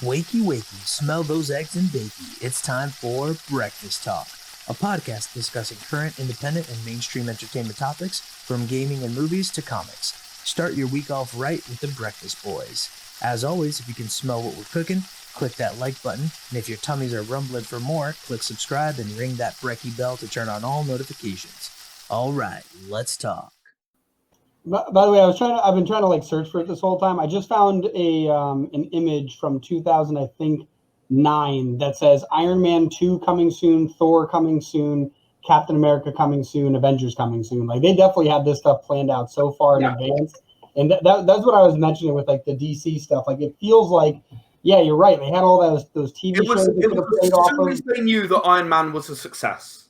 Wakey, wakey, smell those eggs and bakey. It's time for Breakfast Talk, a podcast discussing current, independent, and mainstream entertainment topics from gaming and movies to comics. Start your week off right with the Breakfast Boys. As always, if you can smell what we're cooking, click that like button, and if your tummies are rumbling for more, click subscribe and ring that brekkie bell to turn on all notifications. All right, let's talk. By the way, I've been trying to search for it this whole time. I just found an image from 2000, I think, 9 that says Iron Man 2 coming soon, Thor coming soon, Captain America coming soon, Avengers coming soon. They definitely have this stuff planned out so far in advance. And that's what I was mentioning with the DC stuff. It feels like, yeah, you're right. They had all those TV shows. As soon as they knew that Iron Man was a success.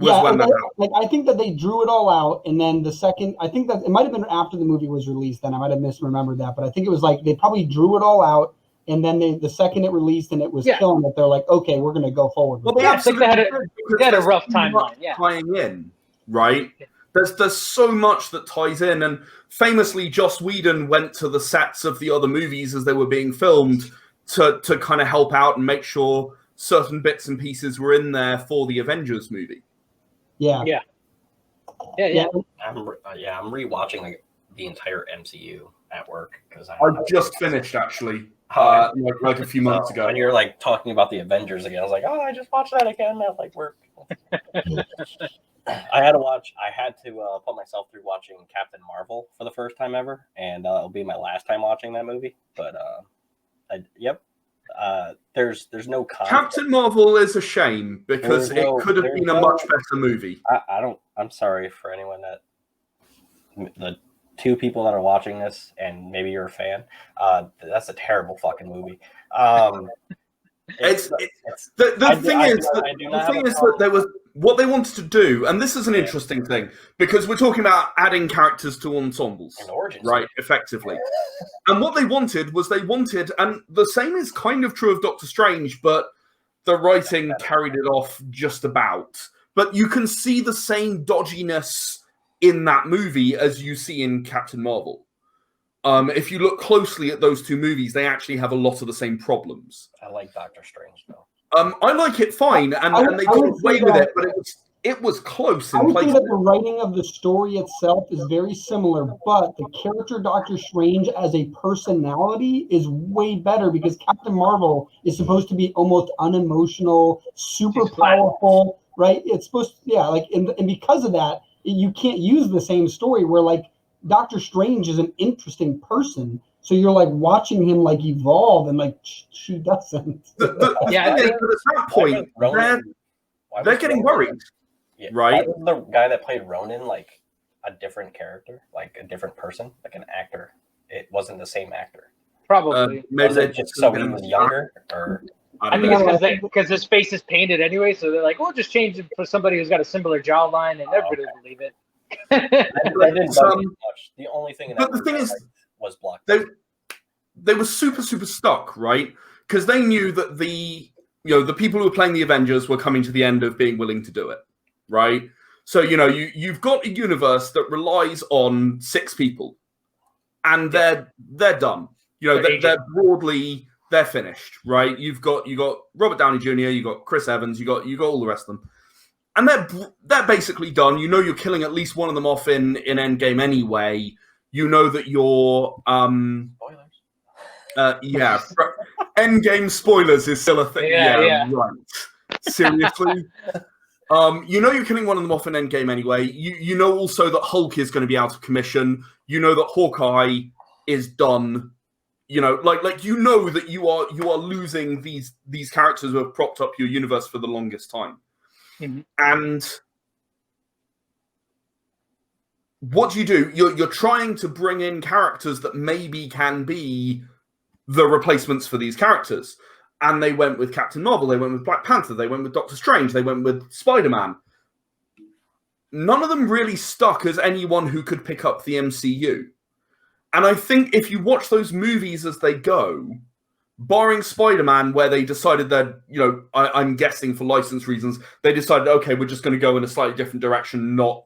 I think that they drew it all out, and then the second, I think that it might have been after the movie was released. Then I might have misremembered that, but I think it was they probably drew it all out, and then the second it released and it was killing it, they're like, okay, we're going to go forward. Well, they had a rough timeline. Yeah, tying in, right? There's so much that ties in, and famously, Joss Whedon went to the sets of the other movies as they were being filmed to kind of help out and make sure certain bits and pieces were in there for the Avengers movie. Yeah. I'm rewatching the entire MCU at work because I just finished actually, a few months ago. When you're talking about the Avengers again, I was like, oh, I just watched that again at work. I had to put myself through watching Captain Marvel for the first time ever, and it'll be my last time watching that movie. But there's no conflict. Captain Marvel is a shame because it could have been a much better movie. I'm sorry for anyone the two people that are watching this, and maybe you're a fan. That's a terrible fucking movie. The thing is that there was what they wanted to do, and this is an interesting thing because we're talking about adding characters to ensembles, right? Effectively, and what they wanted, and the same is kind of true of Doctor Strange, but the writing carried it off just about. But you can see the same dodginess in that movie as you see in Captain Marvel. If you look closely at those two movies, they actually have a lot of the same problems. I like Doctor Strange, though. I like it fine, and they got away with it, but it was close in places. I would say that the writing of the story itself is very similar, but the character Doctor Strange as a personality is way better because Captain Marvel is supposed to be almost unemotional, super powerful, right? It's supposed to, and because of that, you can't use the same story where Doctor Strange is an interesting person. So you're watching him evolve, and she doesn't. At that point, they're getting worried, right? Was the guy that played Ronan a different character, a different person, an actor? It wasn't the same actor. Probably. Maybe was it just so he was younger, or? I think it's because his face is painted anyway, so they're we'll just change it for somebody who's got a similar jawline, and everybody will believe it. I didn't much. The only thing was blocked. They were super, super stuck, right? Because they knew that the people who were playing the Avengers were coming to the end of being willing to do it, right? So you've got a universe that relies on 6 people, and they're done. They're finished, right? You got Robert Downey Jr., you got Chris Evans, you got all the rest of them. And they're basically done. You're killing at least one of them off in Endgame anyway. You know that you're spoilers. Endgame spoilers is still a thing. Yeah. Right. Seriously. You're killing one of them off in Endgame anyway. You know also that Hulk is going to be out of commission. You know that Hawkeye is done. You know that you are losing these characters who have propped up your universe for the longest time. Mm-hmm. And what do? You're trying to bring in characters that maybe can be the replacements for these characters. And they went with Captain Marvel, they went with Black Panther, they went with Doctor Strange, they went with Spider-Man. None of them really stuck as anyone who could pick up the MCU. And I think if you watch those movies as they go, barring Spider-Man, where they decided that, I'm guessing for license reasons, they decided, okay, we're just going to go in a slightly different direction, not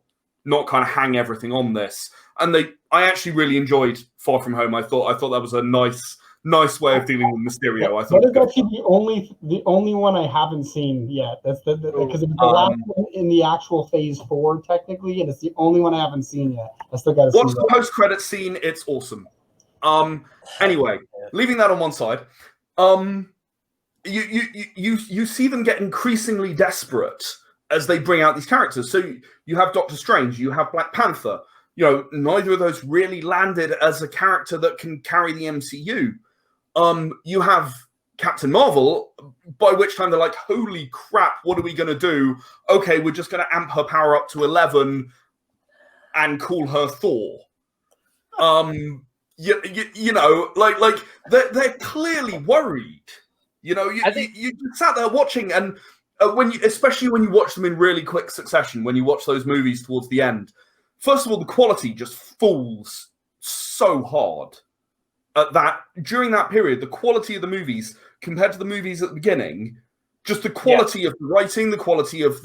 kind of hang everything on this. And I actually really enjoyed Far From Home. I thought that was a nice nice way of dealing with Mysterio. I thought that is actually the only one I haven't seen yet. That's because it's the last one in the actual Phase 4 technically, and it's the only one I haven't seen yet. I still got to see watch the post-credit scene. It's awesome. Anyway, leaving that on one side, you see them get increasingly desperate as they bring out these characters. So you have Doctor Strange, you have Black Panther. You know, neither of those really landed as a character that can carry the MCU. You have Captain Marvel, by which time they're like, holy crap, what are we going to do? Okay, we're just going to amp her power up to 11 and call her Thor. You know, like they're clearly worried. You know, you sat there watching, and especially when you watch them in really quick succession, when you watch those movies towards the end, first of all, the quality just falls so hard at that during that period. The quality of the movies compared to the movies at the beginning, just the quality of the writing, the quality of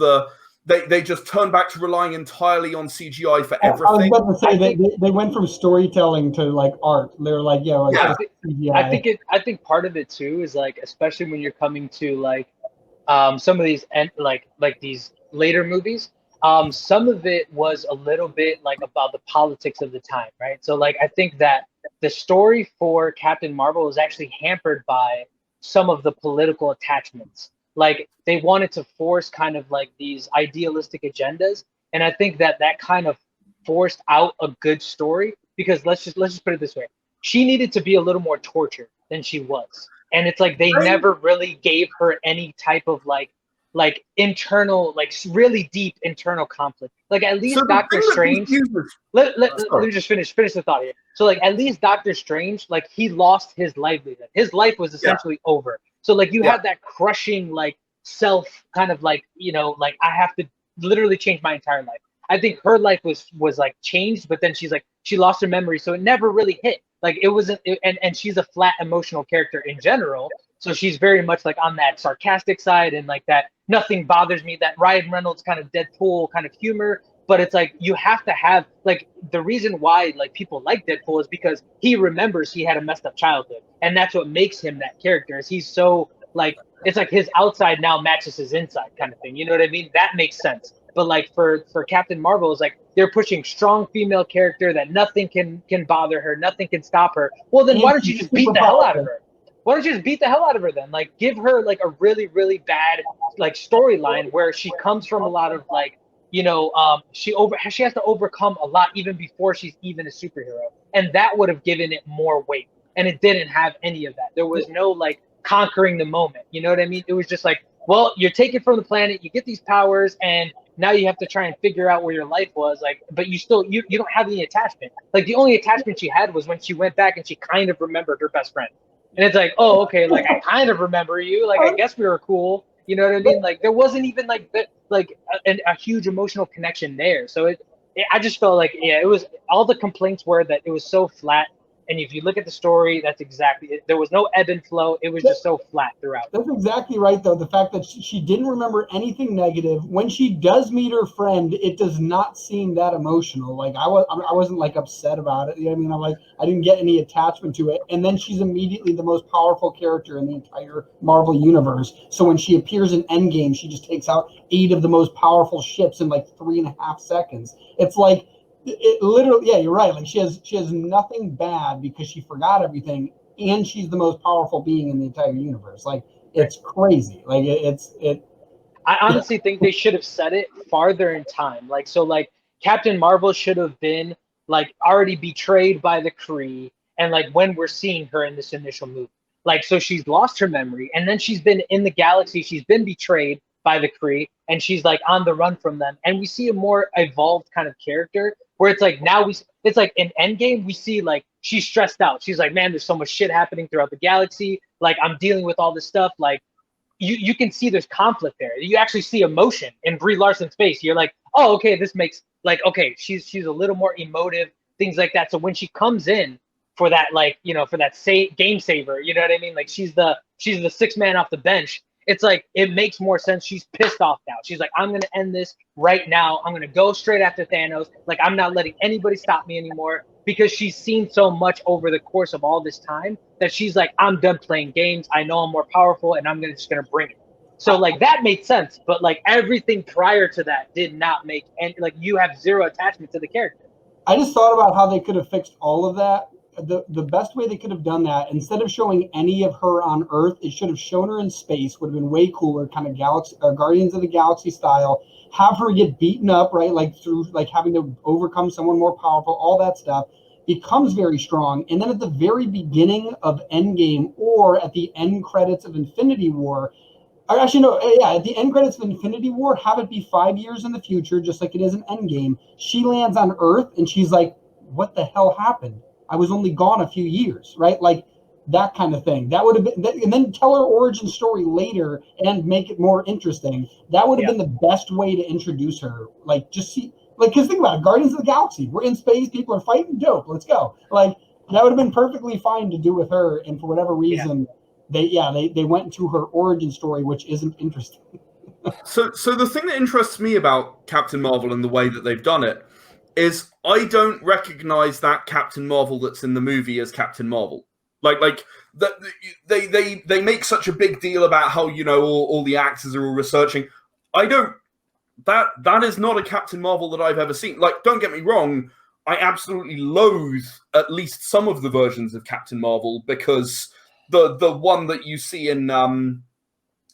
they just turned back to relying entirely on CGI for everything. I was about to say they went from storytelling to like art. They're like, CGI. I think part of it too is like, especially when you're coming to like some of these like these later movies. Some of it was a little bit like about the politics of the time, right? So like I think that the story for Captain Marvel was actually hampered by some of the political attachments. Like they wanted to force kind of like these idealistic agendas, and I think that kind of forced out a good story, because let's just put it this way: she needed to be a little more tortured than she was, and it's like they never really gave her any type of like internal, like really deep internal conflict. Like at least Doctor Strange. Let me just finish the thought here. So like at least Doctor Strange, like he lost his livelihood. His life was essentially over. So like you have that crushing like self kind of like, you know, like I have to literally change my entire life. I think her life was like changed, but then she's like she lost her memory, so it never really hit. Like it wasn't, and she's a flat emotional character in general. So she's very much like on that sarcastic side and like that nothing bothers me, that Ryan Reynolds kind of Deadpool kind of humor. But it's like you have to have like the reason why like people like Deadpool is because he remembers he had a messed up childhood, and that's what makes him that character. Is he's so like it's like his outside now matches his inside kind of thing. You know what I mean? That makes sense. But like for Captain Marvel, is like they're pushing strong female character that nothing can bother her, nothing can stop her. Well, then why don't you just beat the hell out of her? Why don't you just beat the hell out of her then? Like give her like a really, really bad like storyline where she comes from a lot of like, you know, she has to overcome a lot even before she's even a superhero. And that would have given it more weight. And it didn't have any of that. There was no like conquering the moment. You know what I mean? It was just like, well, you're taken from the planet, you get these powers, and now you have to try and figure out where your life was. Like, but you still you don't have any attachment. Like the only attachment she had was when she went back and she kind of remembered her best friend. And it's like, oh, okay, like I kind of remember you. Like I guess we were cool. You know what I mean? Like there wasn't even like a huge emotional connection there. So I just felt like it was all the complaints were that it was so flat. And if you look at the story, that's exactly it. There was no ebb and flow. It was just so flat throughout. That's exactly right, though. The fact that she didn't remember anything negative. When she does meet her friend, it does not seem that emotional. Like I wasn't like upset about it. You know what I mean? I didn't get any attachment to it. And then she's immediately the most powerful character in the entire Marvel universe. So when she appears in Endgame, she just takes out 8 of the most powerful ships in like 3.5 seconds. It's like. It literally, yeah, you're right. Like she has nothing bad because she forgot everything, and she's the most powerful being in the entire universe. Like it's crazy. Like I honestly think they should have set it farther in time. Like so, like Captain Marvel should have been like already betrayed by the Kree, and like when we're seeing her in this initial movie, like so she's lost her memory, and then she's been in the galaxy. She's been betrayed by the Kree, and she's like on the run from them, and we see a more evolved kind of character. Where it's like now it's like in Endgame, we see like she's stressed out. She's like, man, there's so much shit happening throughout the galaxy. Like I'm dealing with all this stuff. Like you can see there's conflict there. You actually see emotion in Brie Larson's face. You're like, oh, okay, this makes like, okay, she's a little more emotive, things like that. So when she comes in for that, like, you know, for that game saver, you know what I mean? Like she's the 6th man off the bench. It's like, it makes more sense. She's pissed off now. She's like, I'm going to end this right now. I'm going to go straight after Thanos. Like, I'm not letting anybody stop me anymore because she's seen so much over the course of all this time that she's like, I'm done playing games. I know I'm more powerful, and I'm just gonna bring it. So like that made sense, but like everything prior to that did not make any, like you have zero attachment to the character. I just thought about how they could have fixed all of that. The best way they could have done that, instead of showing any of her on Earth, it should have shown her in space. Would have been way cooler, kind of Galaxy Guardians of the Galaxy style. Have her get beaten up, right? Like through like having to overcome someone more powerful, all that stuff. Becomes very strong, and then at the very beginning of Endgame or at the end credits of Infinity War. Actually, no, yeah, at the end credits of Infinity War, have it be 5 years in the future, just like it is in Endgame. She lands on Earth, and she's like, what the hell happened? I was only gone a few years, right? Like, that kind of thing. That would have been, and then tell her origin story later and make it more interesting. That would have been the best way to introduce her. Like, just see, like, because think about it, Guardians of the Galaxy, we're in space, people are fighting, dope, let's go. Like, that would have been perfectly fine to do with her, and for whatever reason... Yeah. They went into her origin story, which isn't interesting. So the thing that interests me about Captain Marvel and the way that they've done it is I don't recognize that Captain Marvel that's in the movie as Captain Marvel. Like that they make such a big deal about how, you know, all the actors are all researching. I don't. That is not a Captain Marvel that I've ever seen. Like, don't get me wrong, I absolutely loathe at least some of the versions of Captain Marvel because. The one that you see in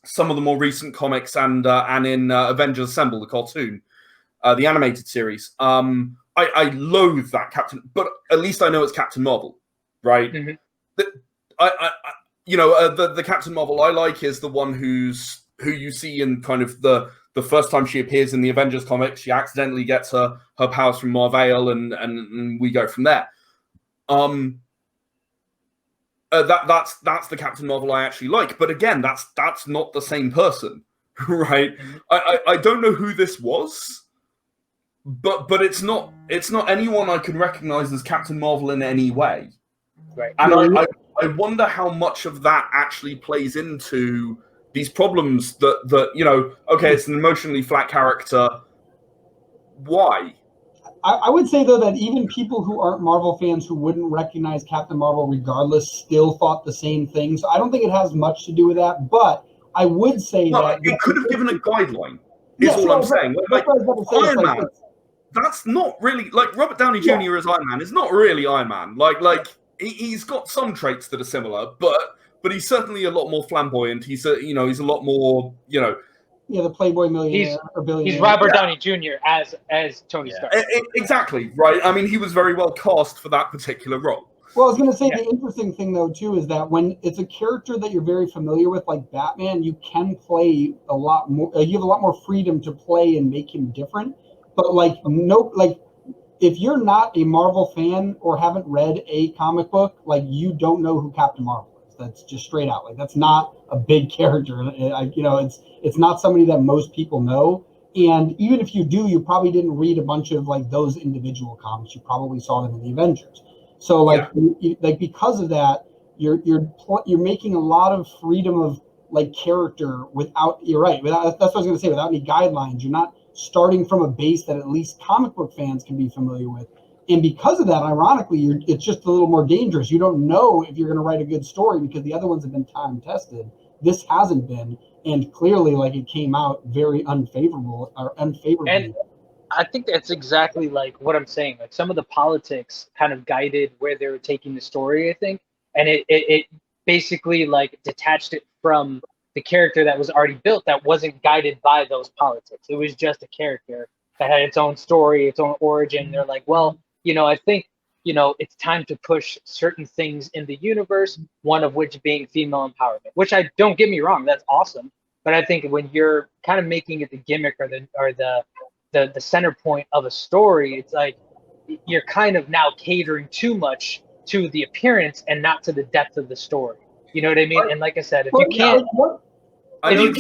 some of the more recent comics and in Avengers Assemble, the cartoon, the animated series, I loathe that Captain, but at least I know it's Captain Marvel, right? Mm-hmm. The Captain Marvel I like is the one who you see in kind of the first time she appears in the Avengers comics. She accidentally gets her powers from Marvel, and we go from there. That's the Captain Marvel I actually like, but again, that's not the same person, right? I don't know who this was, but it's not anyone I can recognize as Captain Marvel in any way, right? And I wonder how much of that actually plays into these problems that you know. Okay, it's an emotionally flat character. Why? I would say, though, that even people who aren't Marvel fans who wouldn't recognize Captain Marvel regardless still thought the same thing. So I don't think it has much to do with that. But I would say that... It could have given a guideline, is all I'm saying. Like Iron Man, that's not really... Like, Robert Downey Jr. as Iron Man is not really Iron Man. Like he's got some traits that are similar, but he's certainly a lot more flamboyant. He's a lot more, you know... Yeah, the Playboy millionaire or billionaire. He's Robert Downey Jr. as Tony Stark. Exactly, right? I mean, he was very well cast for that particular role. Well, I was going to say the interesting thing, though, too, is that when it's a character that you're very familiar with, like Batman, you can play a lot more. You have a lot more freedom to play and make him different. But if you're not a Marvel fan or haven't read a comic book, like, you don't know who Captain Marvel is. That's just straight out. Like, that's not a big character. It's not somebody that most people know. And even if you do, you probably didn't read a bunch of like those individual comics. You probably saw them in the Avengers. So because of that, you're making a lot of freedom of like character without. You're right. That's what I was going to say. Without any guidelines, you're not starting from a base that at least comic book fans can be familiar with. And because of that, ironically, it's just a little more dangerous. You don't know if you're going to write a good story because the other ones have been time tested. This hasn't been, and clearly, like, it came out very unfavorably. And I think that's exactly like what I'm saying. Like, some of the politics kind of guided where they were taking the story, I think, and it basically like detached it from the character that was already built that wasn't guided by those politics. It was just a character that had its own story, its own origin. They're like, well, I think, it's time to push certain things in the universe, one of which being female empowerment, which don't get me wrong, that's awesome. But I think when you're kind of making it the gimmick or the center point of a story, it's like you're kind of now catering too much to the appearance and not to the depth of the story. You know what I mean? And like I said, if you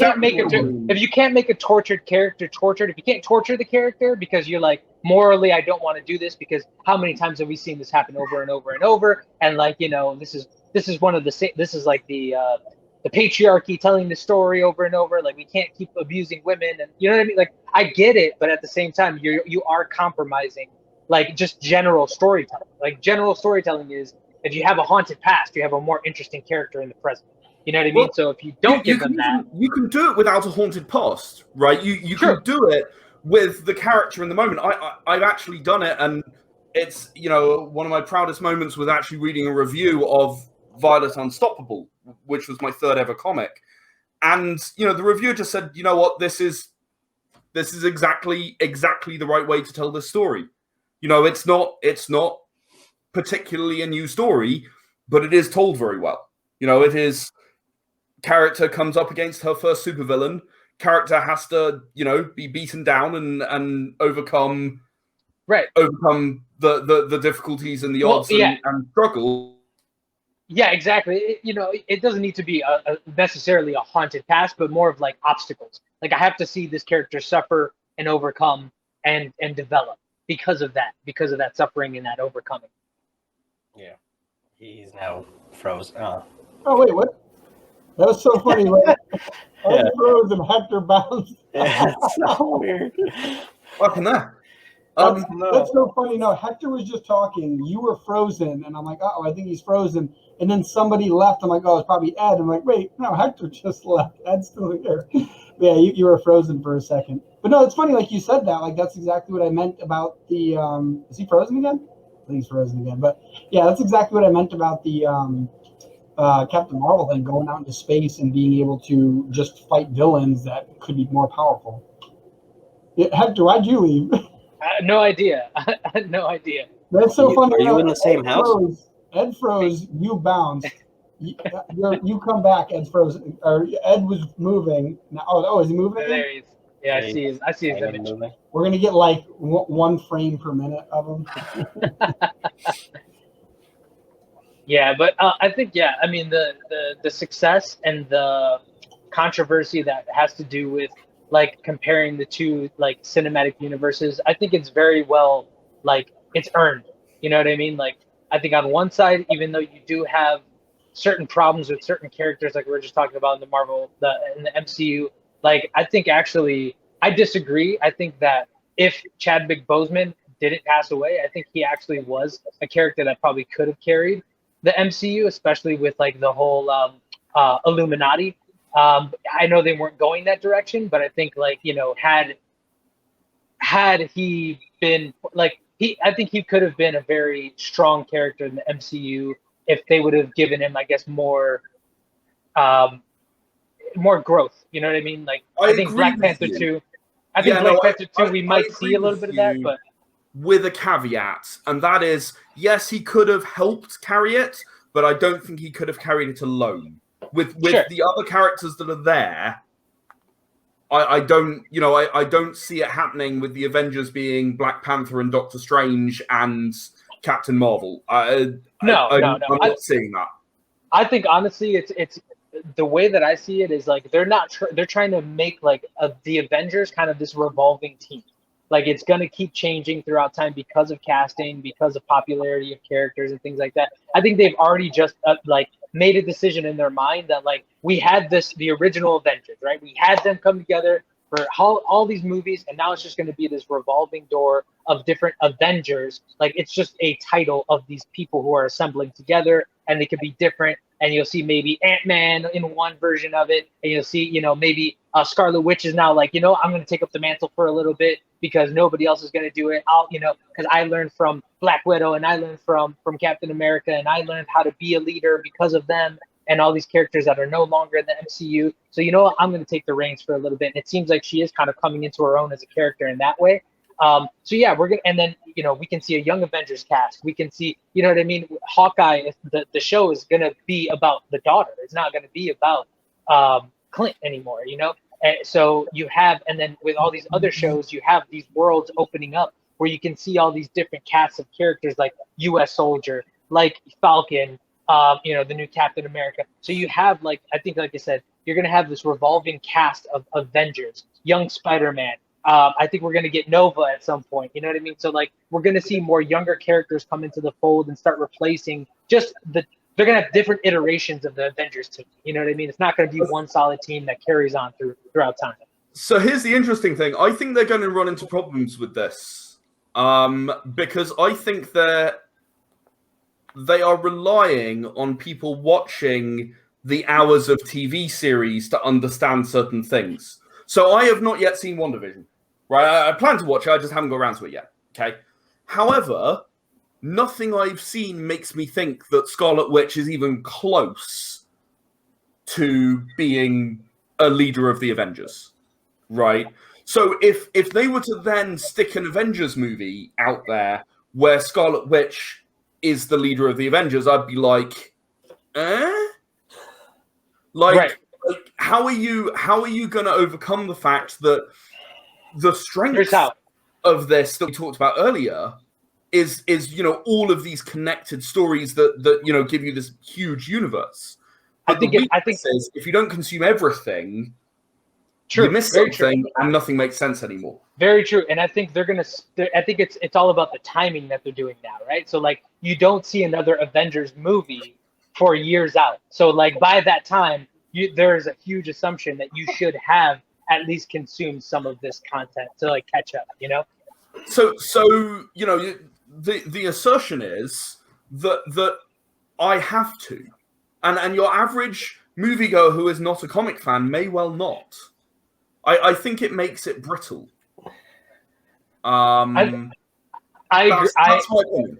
can't make a tortured character tortured, if you can't torture the character because you're like, morally, I don't want to do this because how many times have we seen this happen over and over and over? And like, this is one of this is like the patriarchy telling the story over and over. Like, we can't keep abusing women, and you know what I mean? Like, I get it, but at the same time, you are compromising like just general storytelling. Like general storytelling is if you have a haunted past, you have a more interesting character in the present. You know what I mean? Well, So if you don't give them that, you can do it without a haunted past, right? You True. can do it with the character in the moment. I've actually done it, and it's, you know, one of my proudest moments was actually reading a review of Violet Unstoppable, which was my third ever comic. And, you know, the reviewer just said, you know what, this is exactly the right way to tell this story. You know, it's not particularly a new story, but it is told very well. You know, it is, character comes up against her first supervillain. Character has to, you know, be beaten down and overcome the difficulties and the odds and struggle. Yeah, exactly. It doesn't need to be necessarily a haunted past, but more of like obstacles. Like I have to see this character suffer and overcome and develop because of that suffering and that overcoming. Yeah, he's now frozen. Oh, wait, what? That was so funny. Like, Ed froze and Hector bounced. yeah, it's so weird. What happened there? That's so funny. No, Hector was just talking. You were frozen, and I'm like, I think he's frozen. And then somebody left. I'm like, oh, it's probably Ed. I'm like, wait, no, Hector just left. Ed's still here. Yeah, you were frozen for a second. But no, it's funny. Like you said that. Like that's exactly what I meant about the. Is he frozen again? I think he's frozen again. But yeah, that's exactly what I meant about the Captain Marvel thing, going out into space and being able to just fight villains that could be more powerful. Yeah, Hector, why'd you leave? No idea. No idea. That's so funny. Are you in the same house? Ed froze. You bounced. You come back. Ed's frozen. Or Ed was moving. Now, is he moving again? There he is. Yeah, I see his image. We're gonna get like one frame per minute of him. Yeah, but I think I mean the success and the controversy that has to do with like comparing the two like cinematic universes, I think it's very well, like it's earned. You know what I mean? Like I think on one side, even though you do have certain problems with certain characters, like we were just talking about in the Marvel, in the MCU, like I think actually I disagree. I think that if Chadwick Boseman didn't pass away, I think he actually was a character that probably could have carried the MCU, especially with like the whole Illuminati. I know they weren't going that direction, but I think like, you know, had he been like, I think he could have been a very strong character in the MCU if they would have given him, I guess, more growth. You know what I mean? Like I think Black Panther 2. I think Black Panther 2 we might see a little bit of that, but with a caveat, and that is, yes, he could have helped carry it, but I don't think he could have carried it alone. With the other characters that are there, I don't see it happening with the Avengers being Black Panther and Doctor Strange and Captain Marvel. I'm not seeing that. I think honestly, it's the way that I see it is like they're trying to make like the Avengers kind of this revolving team. Like it's going to keep changing throughout time because of casting, because of popularity of characters and things like that. I think they've already just like made a decision in their mind that like we had the original Avengers, right? We had them come together for all these movies, and now it's just going to be this revolving door of different Avengers. Like it's just a title of these people who are assembling together, and they could be different. And you'll see maybe Ant-Man in one version of it, and you'll see, you know, maybe Scarlet Witch is now like, you know, I'm going to take up the mantle for a little bit because nobody else is going to do it. Because I learned from Black Widow, and I learned from Captain America, and I learned how to be a leader because of them and all these characters that are no longer in the MCU. So, you know what, I'm going to take the reins for a little bit. And it seems like she is kind of coming into her own as a character in that way. So yeah, we're gonna, and then, you know, we can see a Young Avengers cast. We can see, you know what I mean? Hawkeye, the show is gonna be about the daughter. It's not gonna be about Clint anymore, you know? And so you have, and then with all these other shows, you have these worlds opening up where you can see all these different casts of characters like U.S. Soldier, like Falcon, you know, the new Captain America. So you have, like, I think, like I said, you're gonna have this revolving cast of Avengers, Young Spider-Man. I think we're going to get Nova at some point. You know what I mean? So, like, we're going to see more younger characters come into the fold and start replacing they're going to have different iterations of the Avengers team. You know what I mean? It's not going to be one solid team that carries on throughout time. So here's the interesting thing. I think they're going to run into problems with this. because I think they are relying on people watching the hours of TV series to understand certain things. So I have not yet seen WandaVision, right? I plan to watch it, I just haven't got around to it yet, okay? However, nothing I've seen makes me think that Scarlet Witch is even close to being a leader of the Avengers, right? So if they were to then stick an Avengers movie out there where Scarlet Witch is the leader of the Avengers, I'd be like, eh? Like how are you going to overcome the fact that the strength of this that we talked about earlier is all of these connected stories that give you this huge universe. But I think is if you don't consume everything, you miss something, and nothing makes sense anymore. Very true, and I think I think it's all about the timing that they're doing now, right? So like you don't see another Avengers movie for years out. So like by that time, there's a huge assumption that you should have at least consumed some of this content to like catch up. So the assertion is that I have to, and your average moviegoer who is not a comic fan may well not. I think it makes it brittle. I agree. That's my opinion.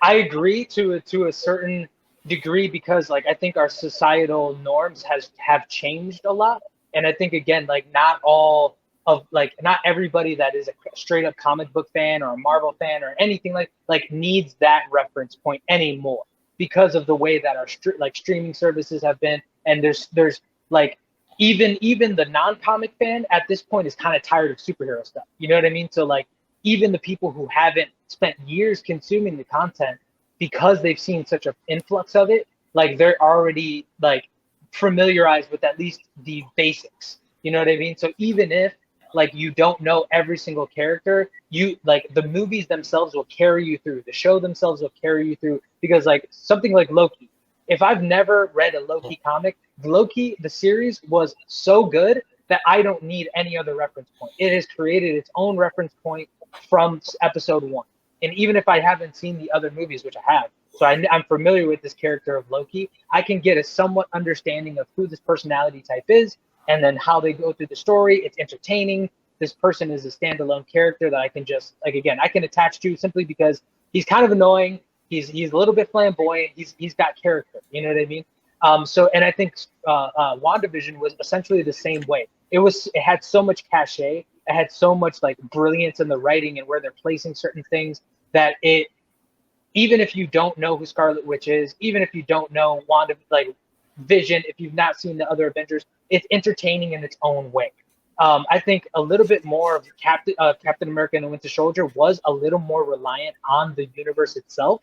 I agree to a certain degree because like I think our societal norms have changed a lot, and I think again like not everybody that is a straight up comic book fan or a Marvel fan or anything like needs that reference point anymore because of the way that our streaming services have been, and there's like even the non-comic fan at this point is kind of tired of superhero stuff. You know what I mean? So like even the people who haven't spent years consuming the content because they've seen such an influx of it, like they're already like familiarized with at least the basics. You know what I mean? So even if like you don't know every single character, you like the movies themselves will carry you through. The show themselves will carry you through because like something like Loki. If I've never read a Loki comic, Loki, the series was so good that I don't need any other reference point. It has created its own reference point from episode 1. And even if I haven't seen the other movies, which I have, so I'm familiar with this character of Loki, I can get a somewhat understanding of who this personality type is and then how they go through the story. It's entertaining. This person is a standalone character that I can just, like, again, I can attach to simply because he's kind of annoying. He's a little bit flamboyant. He's got character. You know what I mean? And I think WandaVision was essentially the same way. It had so much cachet. It had so much like brilliance in the writing and where they're placing certain things that even if you don't know who Scarlet Witch is, even if you don't know Vision, if you've not seen the other Avengers, it's entertaining in its own way. I think a little bit more of Captain America and the Winter Soldier was a little more reliant on the universe itself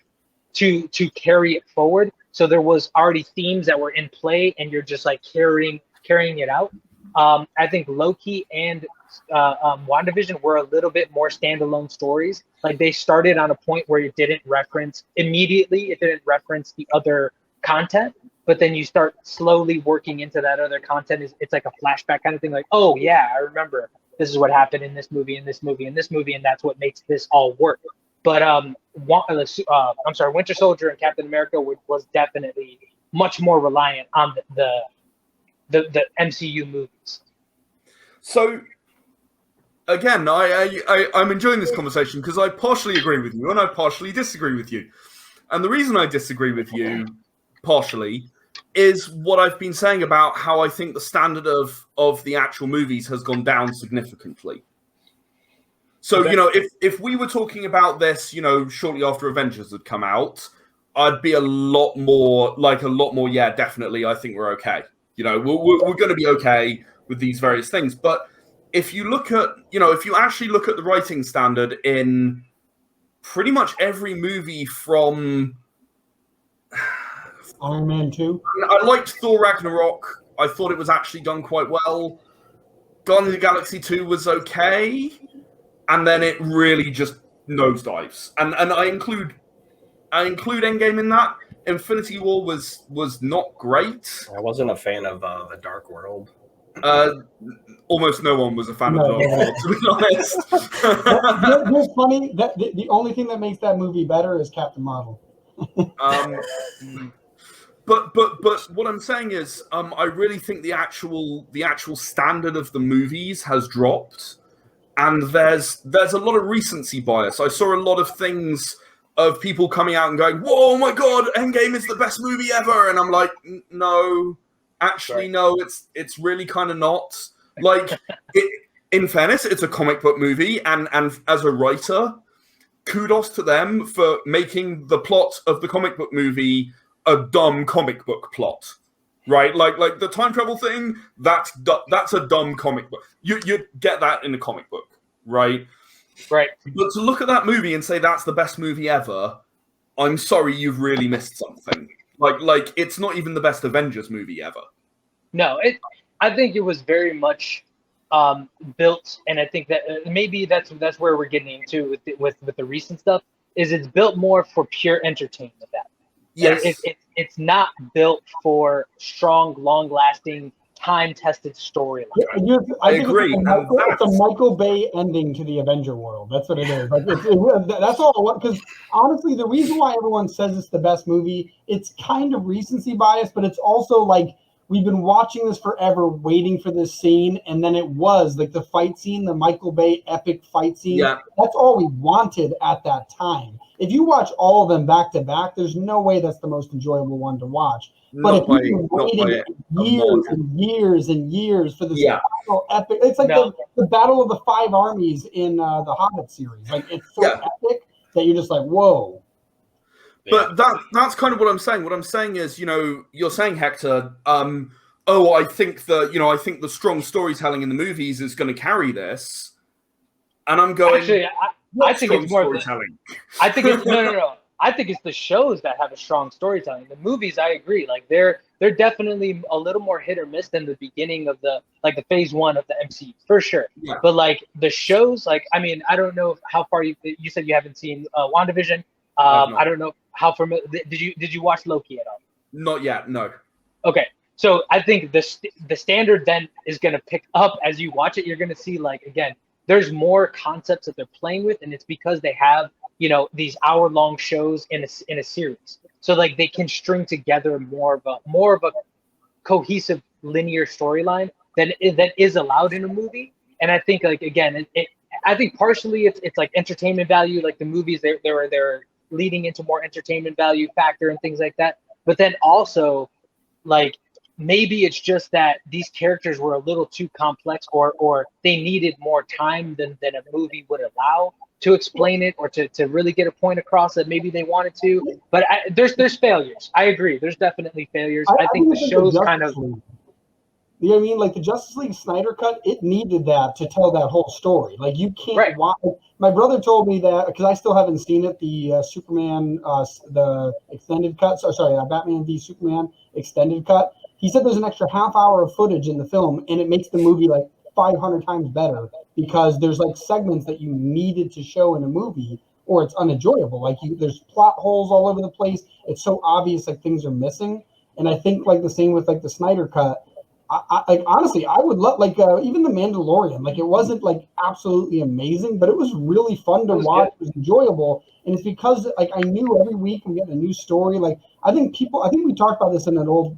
to carry it forward. So there was already themes that were in play, and you're just like carrying it out. I think Loki and WandaVision were a little bit more standalone stories. Like they started on a point where it didn't reference the other content, but then you start slowly working into that other content. It's like a flashback kind of thing. Like, oh yeah, I remember this is what happened in this movie, and this movie, and this movie, and that's what makes this all work. But Winter Soldier and Captain America was definitely much more reliant on the MCU movies. So again, I'm enjoying this conversation because I partially agree with you and I partially disagree with you. And the reason I disagree with you partially is what I've been saying about how I think the standard of the actual movies has gone down significantly. So, okay. If we were talking about this, shortly after Avengers had come out, I'd be a lot more, yeah, definitely, I think we're okay. We're going to be okay with these various things. But if you look at, if you actually look at the writing standard in pretty much every movie from Iron Man 2. I liked Thor Ragnarok. I thought it was actually done quite well. Guardians of the Galaxy 2 was okay. And then it really just nosedives. And I include Endgame in that. Infinity War was not great. I wasn't a fan of The Dark World. Almost no one was a fan of No, Dark Lord, to be honest. It's funny that the only thing that makes that movie better is Captain Marvel. But what I'm saying is, I really think the actual standard of the movies has dropped, and there's a lot of recency bias. I saw a lot of things of people coming out and going, "Whoa, my God, Endgame is the best movie ever," and I'm like, no, actually, no, it's really kind of not. Like, in fairness, it's a comic book movie, and as a writer, kudos to them for making the plot of the comic book movie a dumb comic book plot, right? Like the time travel thing, that's a dumb comic book. You get that in a comic book, right? Right. But to look at that movie and say that's the best movie ever, I'm sorry, you've really missed something. Like it's not even the best Avengers movie ever. No, I think it was very much built, and I think that maybe that's where we're getting into with the recent stuff. Is it's built more for pure entertainment. That Yes, it's not built for strong, long-lasting, time-tested storyline. I think agree. It's a Michael Bay ending to the Avenger world. That's what it is. Like that's all I want. Because honestly, the reason why everyone says it's the best movie, it's kind of recency bias, but it's also like we've been watching this forever, waiting for this scene, and then it was like the fight scene, the Michael Bay epic fight scene. Yeah. That's all we wanted at that time. If you watch all of them back to back, there's no way that's the most enjoyable one to watch. But if you've been waiting years and years and years for this final epic, it's like the Battle of the Five Armies in the Hobbit series. Like it's so epic that you're just like, whoa. But that's kind of what I'm saying. What I'm saying is, you're saying, Hector, I think the strong storytelling in the movies is going to carry this, and I'm going. Actually, I think it's more storytelling. I think it's no. I think it's the shows that have a strong storytelling. The movies, I agree. Like they're definitely a little more hit or miss than the beginning of the phase one of the MCU for sure. Yeah. But like the shows, like I mean, I don't know how far you said you haven't seen WandaVision. I don't know how familiar. Did you watch Loki at all? Not yet. No. Okay. So I think the standard then is going to pick up as you watch it. You're going to see like again, there's more concepts that they're playing with, and it's because they have these hour-long shows in a series. So like they can string together more of a cohesive linear storyline that is allowed in a movie. And I think like again, I think partially it's like entertainment value. Like the movies, they're leading into more entertainment value factor and things like that. But then also like maybe it's just that these characters were a little too complex or they needed more time than a movie would allow to explain it or to really get a point across that maybe they wanted to. But there's failures. I agree. There's definitely failures. I think the show's kind of... You know what I mean? Like the Justice League Snyder Cut, it needed that to tell that whole story. Like you can't watch. My brother told me that because I still haven't seen it. The Superman, the extended cut. Sorry, Batman v Superman extended cut. He said there's an extra half hour of footage in the film, and it makes the movie like 500 times better because there's like segments that you needed to show in a movie, or it's unenjoyable. Like there's plot holes all over the place. It's so obvious like things are missing, and I think like the same with like the Snyder Cut. Like honestly, I would love even the Mandalorian. Like it wasn't like absolutely amazing, but it was really fun to watch. Good. It was enjoyable, and it's because like I knew every week we get a new story. Like I think we talked about this in an old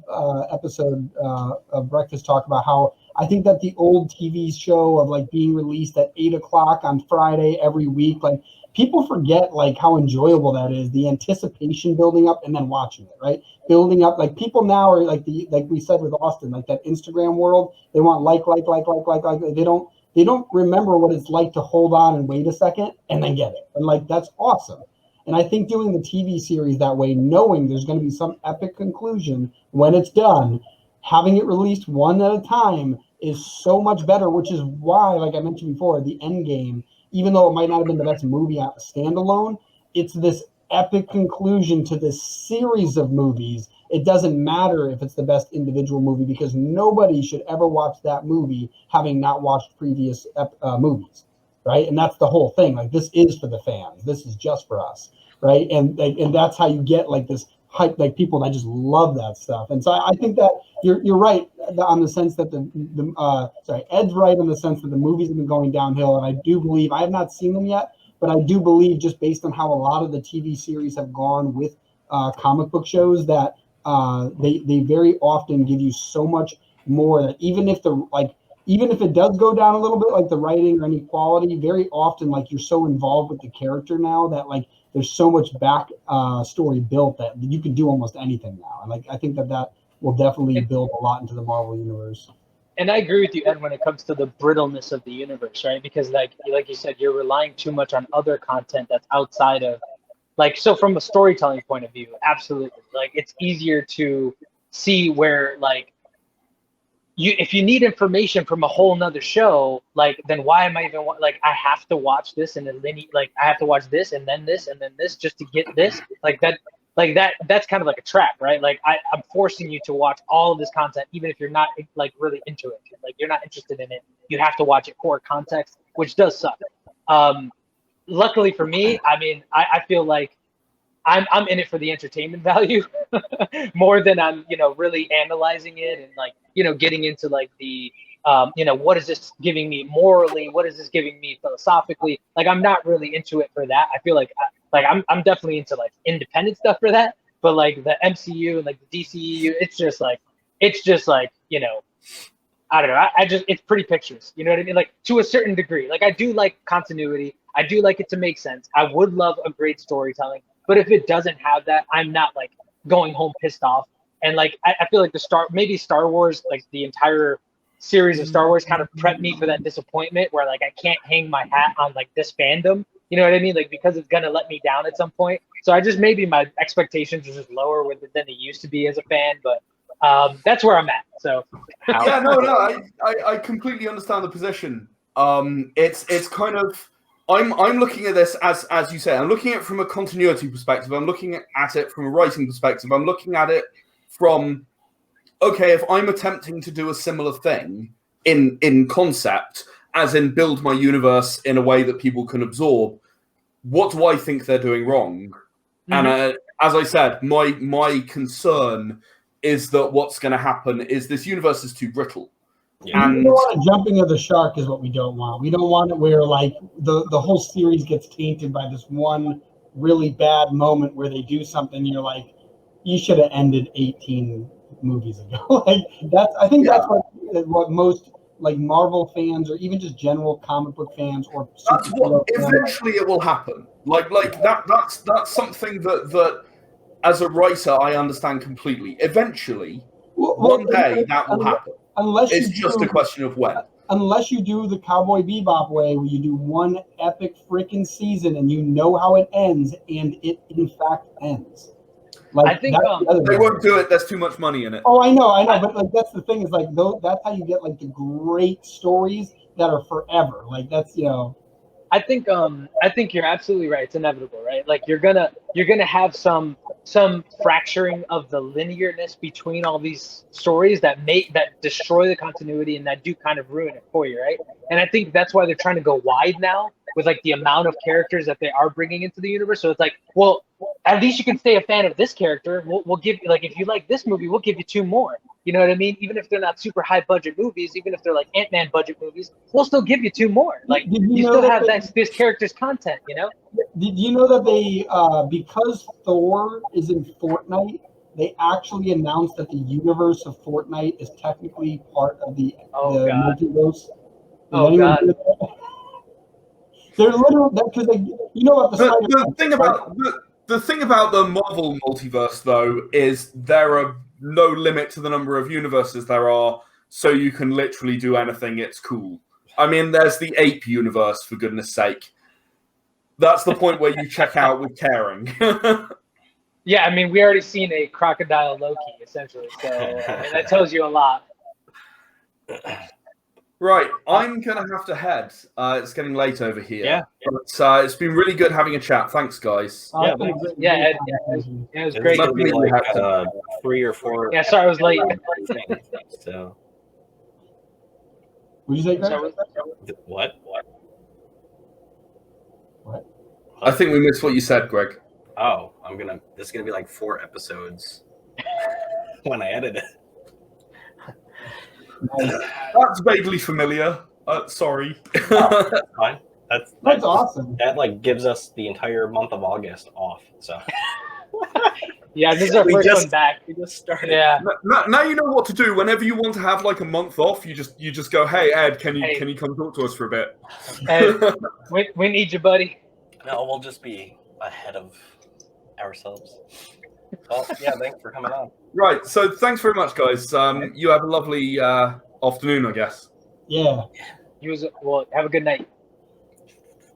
episode of Breakfast Talk about how I think that the old TV show of like being released at 8:00 on Friday every week, like people forget like how enjoyable that is. The anticipation building up and then watching it, right? Building up, like people now are like we said with Austin, like that Instagram world. They want like. They don't remember what it's like to hold on and wait a second and then get it. And like that's awesome. And I think doing the TV series that way, knowing there's going to be some epic conclusion when it's done, having it released one at a time is so much better. Which is why, like I mentioned before, the Endgame, even though it might not have been the best movie out standalone, it's this epic conclusion to this series of movies. It doesn't matter if it's the best individual movie because nobody should ever watch that movie having not watched previous movies, right? And that's the whole thing. Like this is for the fans. This is just for us, right? And that's how you get like this hype, like people that just love that stuff. And so I think that you're right. on the sense that Ed's right in the sense that the movies have been going downhill, and I do believe I have not seen them yet, but I do believe just based on how a lot of the TV series have gone with comic book shows that they very often give you so much more that even if it does go down a little bit, like the writing or any quality, very often like you're so involved with the character now that like there's so much back story built that you can do almost anything now, and like I think that will definitely build a lot into the Marvel universe. And I agree with you, Ed, when it comes to the brittleness of the universe, right? Because like you said, you're relying too much on other content that's outside of, like, so from a storytelling point of view, absolutely. Like, it's easier to see where, like, if you need information from a whole nother show, like, then why am I even, like, I have to watch this and then I have to watch this and then this and then this just to get this? That's kind of like a trap, right? Like, I'm forcing you to watch all of this content, even if you're not, like, really into it. Like, you're not interested in it. You have to watch it for context, which does suck. Luckily for me, I mean, I feel like I'm in it for the entertainment value more than I'm, really analyzing it and, like, getting into, like, the, what is this giving me morally? What is this giving me philosophically? Like, I'm not really into it for that. I feel like I'm definitely into, like, independent stuff for that. But, like, the MCU and, like, the DCEU, it's just like, I don't know. It's pretty pictures. You know what I mean? Like, to a certain degree. Like, I do like continuity. I do like it to make sense. I would love a great storytelling. But if it doesn't have that, I'm not, like, going home pissed off. And, like, I feel like maybe Star Wars, like, the entire series of Star Wars kind of prepped me for that disappointment where, like, I can't hang my hat on, like, this fandom. You know what I mean? Like, because it's going to let me down at some point. So I just, maybe my expectations are just lower with it than they used to be as a fan. But that's where I'm at. So yeah, no, I completely understand the position. It's kind of, I'm looking at this as you say, I'm looking at it from a continuity perspective. I'm looking at it from a writing perspective. I'm looking at it from, okay, if I'm attempting to do a similar thing in concept, as in build my universe in a way that people can absorb, what do I think they're doing wrong? Mm-hmm. And as I said, my concern is that what's going to happen is this universe is too brittle. Yeah. And jumping of the shark is what we don't want. We don't want it where, like, the whole series gets tainted by this one really bad moment where they do something you're like, you should have ended 18 movies ago. I think that's what most, like, Marvel fans or even just general comic book fans or eventually it will happen. Like that's something that as a writer I understand completely. Eventually, one day that will happen. It's just a question of when. Unless you do the Cowboy Bebop way, where you do one epic freaking season and you know how it ends, and it in fact ends. Like, I think they won't do it. There's too much money in it. Oh, I know, but, like, that's the thing is, like, that's how you get, like, the great stories that are forever. Like, that's, I think you're absolutely right. It's inevitable, right? Like, you're gonna have some fracturing of the linearness between all these stories that destroy the continuity and that do kind of ruin it for you, right? And I think that's why they're trying to go wide now with, like, the amount of characters that they are bringing into the universe. So it's like, well, at least you can stay a fan of this character. We'll give you, like, if you like this movie, we'll give you 2 more. You know what I mean? Even if they're not super high budget movies, even if they're like Ant-Man budget movies, we'll still give you 2 more. Like, you still have this character's content, you know? Did you know that they, because Thor is in Fortnite, they actually announced that the universe of Fortnite is technically part of the multiverse? Oh, God. They're literally, because the thing about the Marvel multiverse, though, is there are no limit to the number of universes there are, so you can literally do anything. It's cool. I mean, there's the ape universe, for goodness sake. That's the point where you check out with caring. Yeah, I mean, we already seen a crocodile Loki, essentially, so I mean, that tells you a lot. Right, I'm going to have to head. It's getting late over here. Yeah. But it's been really good having a chat. Thanks, guys. It was great. It was like 3 or 4. Yeah, sorry, I was late. So. What did you say, Greg? What? I think we missed what you said, Greg. Oh, this is gonna be like 4 episodes when I edit it. Nice. That's vaguely familiar. Sorry. Oh, that's fine. That's awesome. That like gives us the entire month of August off. So Yeah, this is our first one back. We just started. Yeah. Now you know what to do. Whenever you want to have like a month off, you just go, "Hey Ed, can you come talk to us for a bit?" Ed, we need you, buddy. No, we'll just be ahead of ourselves. Well, yeah, thanks for coming on. Right. So thanks very much, guys. You have a lovely afternoon, I guess. Yeah. Well, have a good night.